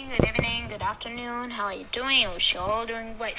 good evening, good afternoon. How are you doing? I wish you're all doing great.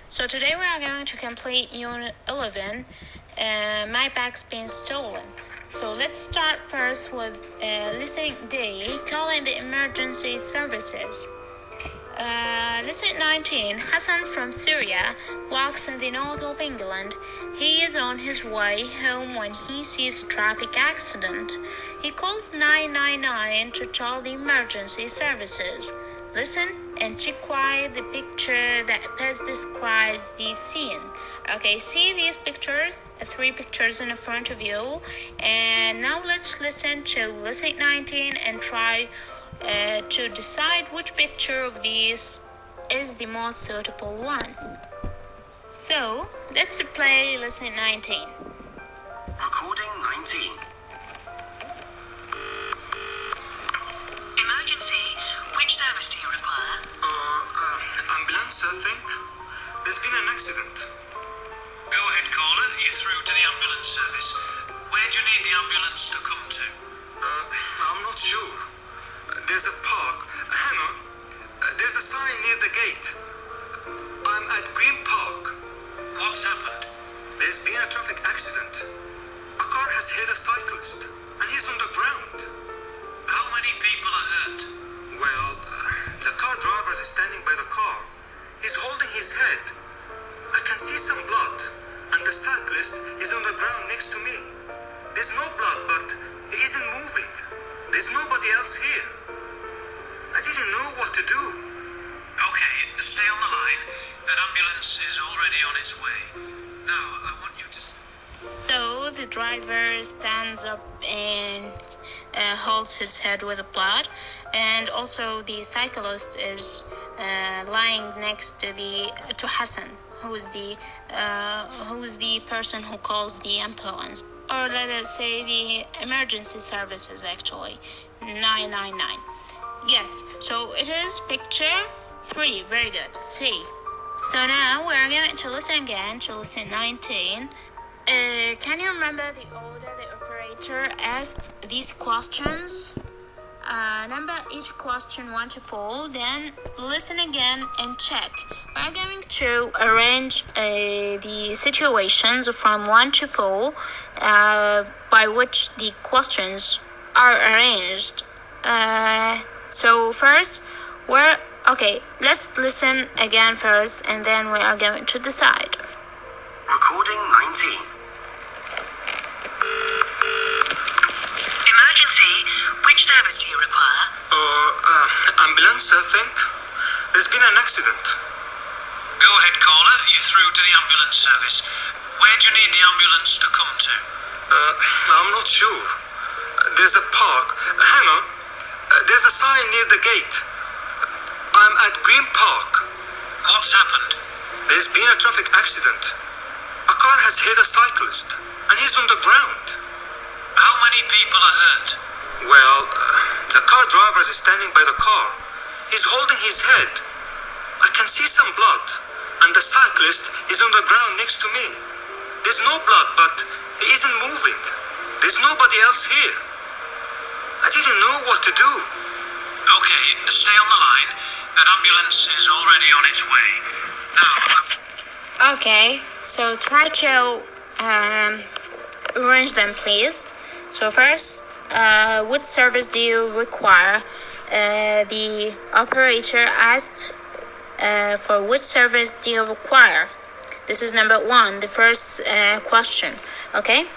So today we are going to complete Unit 11, My Bag's Been Stolen. So let's start first with Listening D, calling the emergency services. Lesson 19. Hassan from Syria walks in the north of England. He is on his way home when he sees a traffic accident. He calls 999 to tell the emergency services. Listen and check why the picture that best describes the scene. Okay, see these pictures, 3 pictures in front of you. And now let's listen to Lesson 19 and try to decide which picture of these is the most suitable one. So, let's play Lesson 19. Recording 19. Emergency, which service do you require? Ambulance, I think. There's been an accident. Go ahead, caller. You're through to the ambulance service. Where do you need the ambulance to come to? I'm not sure. There's a park. Hang on. There's a sign near the gate. I'm at Green Park. What's happened? There's been a traffic accident. A car has hit a cyclist, and he's on the ground. How many people are hurt? Well, the car driver is standing by the car. He's holding his head. I can see some blood, and the cyclist is on the ground next to me. There's no blood, but he isn't moving. There's nobody else here. I didn't know what to do. Okay, stay on the line. An ambulance is already on its way. Now, I want you to... So the driver stands up and holds his head with the blood, and also the cyclist is lying next to Hassan, who is the person who calls the ambulance, or let us say the emergency services, actually 999. Yes, so it is picture 3. Very good. C. So now we're going to listen again to lesson 19. Can you remember the order the operator asked these questions? Number each question 1 to 4, then listen again and check. We're going to arrange the situations from 1 to 4 by which the questions are arranged. So first, let's listen again first, and then we are going to decide. Recording 19. Emergency, which service do you require? Ambulance, I think. There's been an accident. Go ahead, caller. You're through to the ambulance service. Where do you need the ambulance to come to? I'm not sure. There's a park. Hang on. There's a sign near the gate. I'm at Green Park. What's happened? There's been a traffic accident. A car has hit a cyclist, and he's on the ground. How many people are hurt? Well, the car driver is standing by the car. He's holding his head. I can see some blood, and the cyclist is on the ground next to me. There's no blood, but he isn't moving. There's nobody else here. I didn't know what to do. Okay, stay on the line. An ambulance is already on its way. Now... Okay, so try to arrange them, please. So first, which service do you require? The operator asked for which service do you require? This is number 1, the first question. Okay.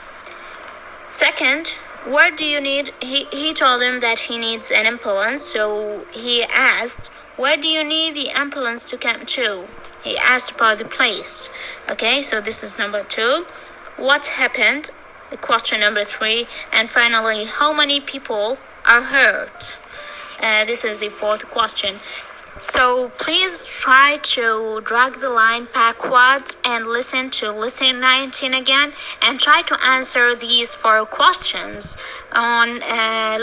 Second, where do you need? He told him that he needs an ambulance, so he asked, where do you need the ambulance to come to? He asked about the place. Okay, so this is number 2. What happened? Question number 3. And finally, how many people are hurt? This is the 4th question. So please try to drag the line backwards and listen to lesson 19 again, and try to answer these 4 questions on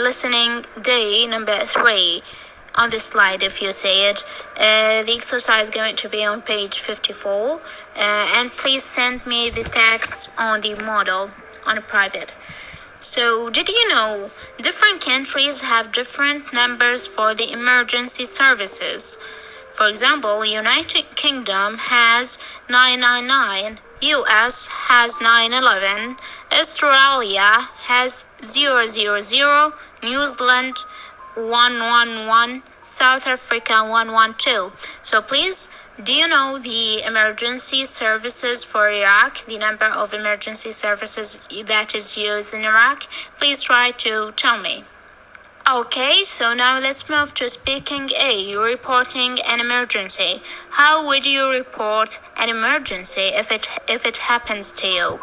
listening day number 3 on this slide, if you see it. The exercise is going to be on page 54, and please send me the text on the model on a private. So, did you know different countries have different numbers for the emergency services? For example, United Kingdom has 999, US has 911, Australia has 000, New Zealand 111, South Africa 112. So please, do you know the emergency services for Iraq, the number of emergency services that is used in Iraq? Please try to tell me. Okay, so now let's move to speaking A, you're reporting an emergency. How would you report an emergency if it happens to you?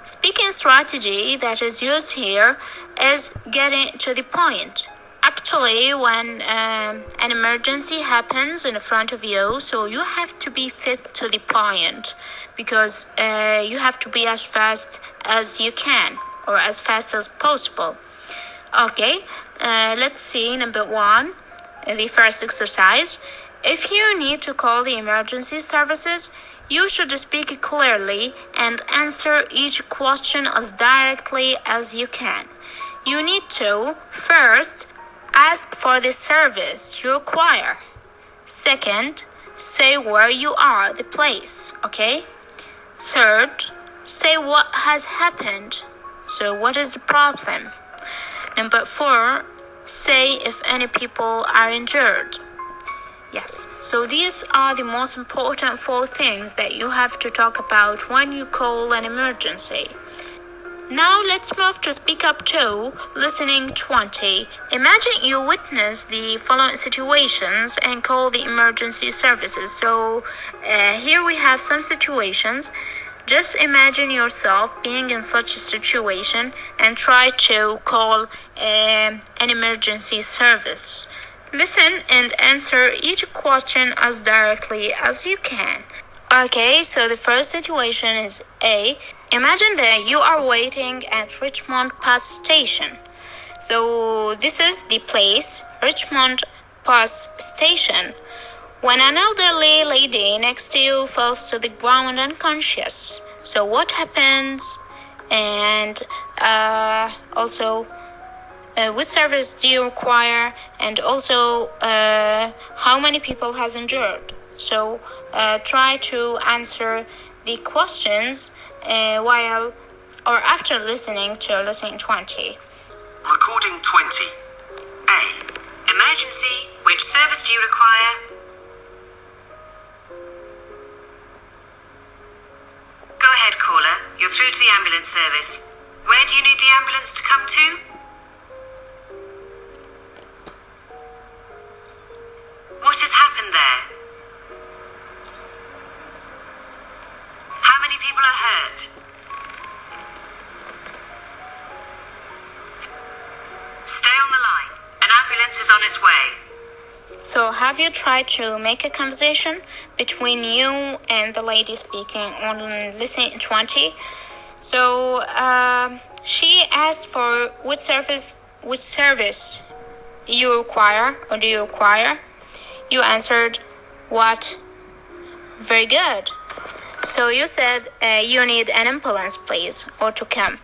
Speaking strategy that is used here is getting to the point. Actually, when an emergency happens in front of you, so you have to be fit to the point because you have to be as fast as you can or as fast as possible. Okay, let's see number 1, the first exercise. If you need to call the emergency services, you should speak clearly and answer each question as directly as you can. You need to, first, ask for the service you require. Second, say where you are, the place, okay? Third, say what has happened. So what is the problem? Number 4, say if any people are injured. Yes, so these are the most important 4 things that you have to talk about when you call an emergency. Now let's move to Speak Up 2, Listening 20. Imagine you witness the following situations and call the emergency services. So here we have some situations. Just imagine yourself being in such a situation and try to call an emergency service. Listen and answer each question as directly as you can. Okay, so the first situation is A. Imagine that you are waiting at Richmond Bus Station. So this is the place, Richmond Bus Station, when an elderly lady next to you falls to the ground unconscious. So what happens? And also, which service do you require? And also, how many people has injured? So try to answer the questions while or after listening to Listening 20. Recording 20. A. Emergency. Which service do you require? Go ahead, caller. You're through to the ambulance service. Where do you need the ambulance to come to? What has happened there? How many people are hurt? Stay on the line. An ambulance is on its way. So have you tried to make a conversation between you and the lady speaking on Listening 20? So she asked for which service you require or do you require? You answered what? Very good. So you said you need an ambulance, please, or to come.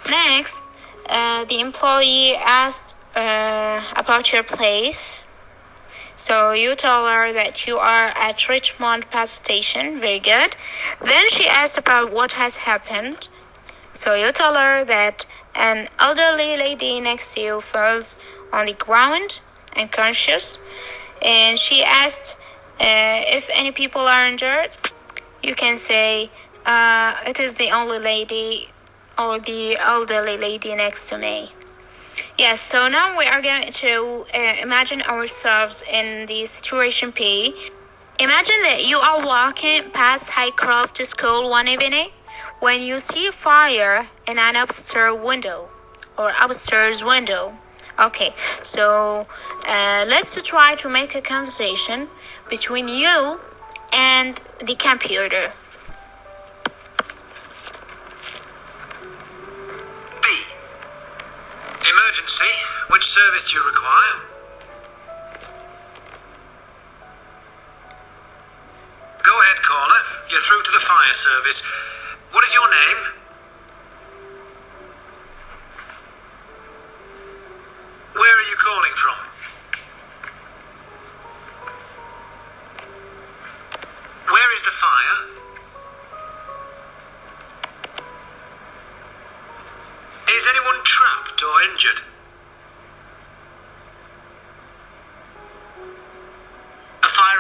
Next, the employee asked about your place. So you tell her that you are at Richmond Bus Station. Very good. Then she asked about what has happened. So you tell her that an elderly lady next to you falls on the ground unconscious. And she asked if any people are injured. You can say, it is the only lady or the elderly lady next to me. Yes, so now we are going to imagine ourselves in the situation P. Imagine that you are walking past Highcroft to school one evening when you see a fire in an upstairs window. Okay, so let's try to make a conversation between you and the computer. Emergency. Which service do you require? Go ahead, caller. You're through to the fire service. What is your name?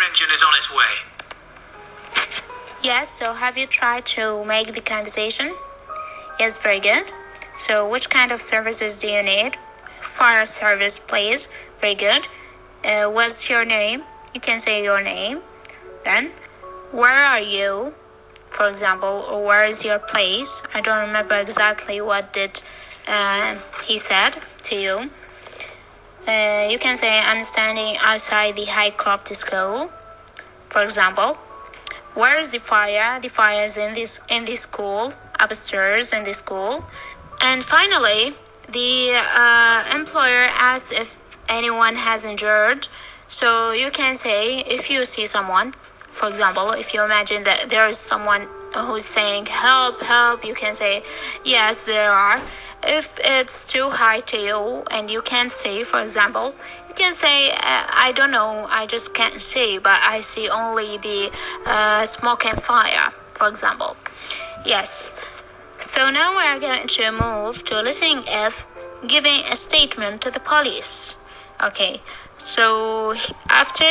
engine is on its way. Yes, so have you tried to make the conversation? Yes, very good. So which kind of services do you need? Fire service, please. Very good. What's your name? You can say your name. Then, where are you? For example, or where is your place? I don't remember exactly what did he said to you. You can say, I'm standing outside the Highcroft School. For example, where is the fire? The fire is in this school, upstairs in the school. And finally, the employer asks if anyone has injured. So you can say, if you see someone, for example, if you imagine that there is someone who's saying help, help, you can say yes, there are. If it's too high to you and you can't see, for example, you can say I don't know, I just can't see, but I see only the smoke and fire, for example. Yes. So now we are going to move to listening F, giving a statement to the police. Okay, so after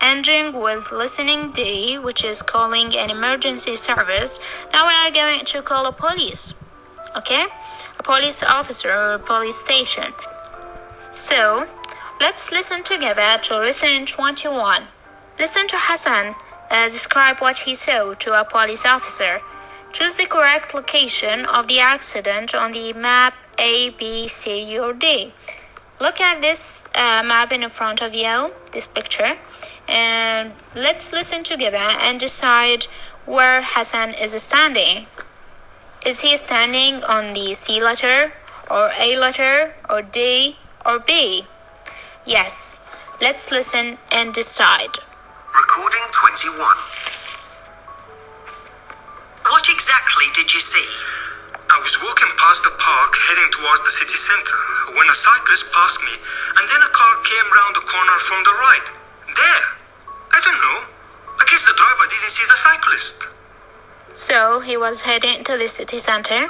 ending with listening D, which is calling an emergency service, now we are going to call a police. Okay, a police officer or a police station. So let's listen together to lesson 21. Listen to Hassan describe what he saw to a police officer. Choose the correct location of the accident on the map A, B, C, or D. Look at this map in front of you, this picture, and let's listen together and decide where Hassan is standing. Is he standing on the C letter, or A letter, or D, or B? Yes, let's listen and decide. Recording 21. What exactly did you see? I was walking past the park heading towards the city center when a cyclist passed me, and then a car came round the corner from the right. There. I don't know. I guess the driver didn't see the cyclist. So he was heading to the city center,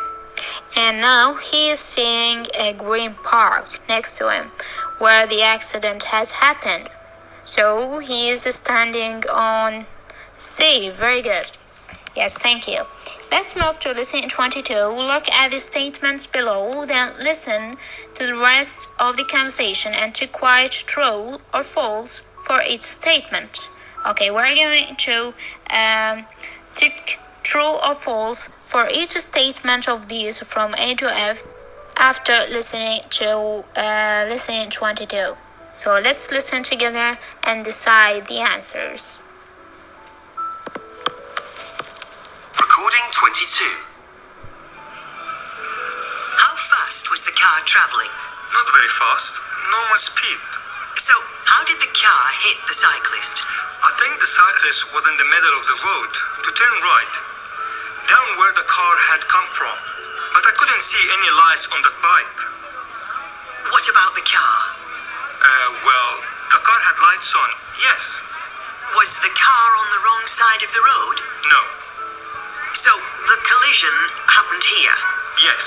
and now he is seeing a green park next to him where the accident has happened. So he is standing on C. Very good. Yes, thank you. Let's move to lesson 22. Look at the statements below, then listen to the rest of the conversation and to quite true or false for each statement. Okay, we're going to tick true or false for each statement of these from A to F after listening to lesson 22. So let's listen together and decide the answers. Recording 22. How fast was the car travelling? Not very fast. Normal speed. So, how did the car hit the cyclist? I think the cyclist was in the middle of the road to turn right, down where the car had come from. But I couldn't see any lights on the bike. What about the car? Well, the car had lights on, yes. Was the car on the wrong side of the road? No. So, the collision happened here? Yes,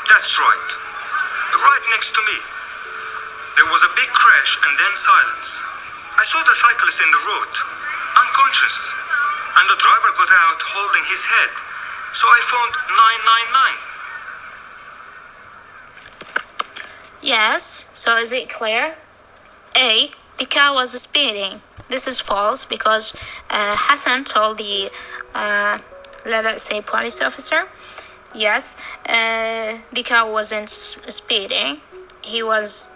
that's right. Right next to me. There was a big crash and then silence. I saw the cyclist in the road, unconscious, and the driver got out holding his head. So I phoned 999. Yes, so is it clear? A. The car was speeding. This is false because Hassan told the, let us say, police officer. Yes, the car wasn't speeding. He was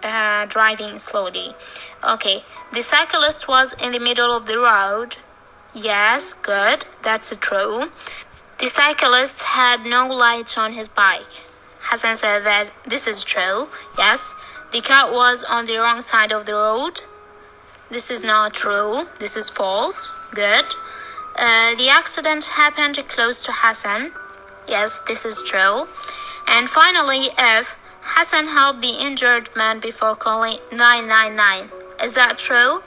driving slowly. Okay, the cyclist was in the middle of the road. Yes, good, that's true. The cyclist had no lights on his bike. Hassan said that this is true. Yes, the car was on the wrong side of the road. This is not true. This is false. Good. The accident happened close to Hassan. Yes, this is true. And finally, F. Hassan helped the injured man before calling 999. Is that true?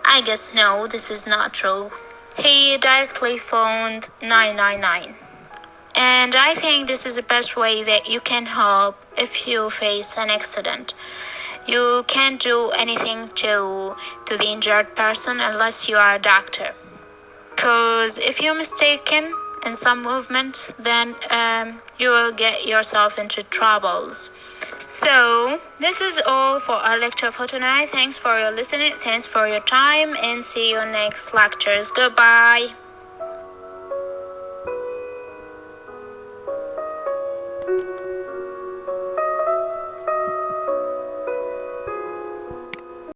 I guess no, this is not true. He directly phoned 999. And I think this is the best way that you can help if you face an accident. You can't do anything to the injured person unless you are a doctor. Because if you're mistaken in some movement, then you will get yourself into troubles. So this is all for our lecture for tonight. Thanks for your listening. Thanks for your time, and see you next lectures. Goodbye.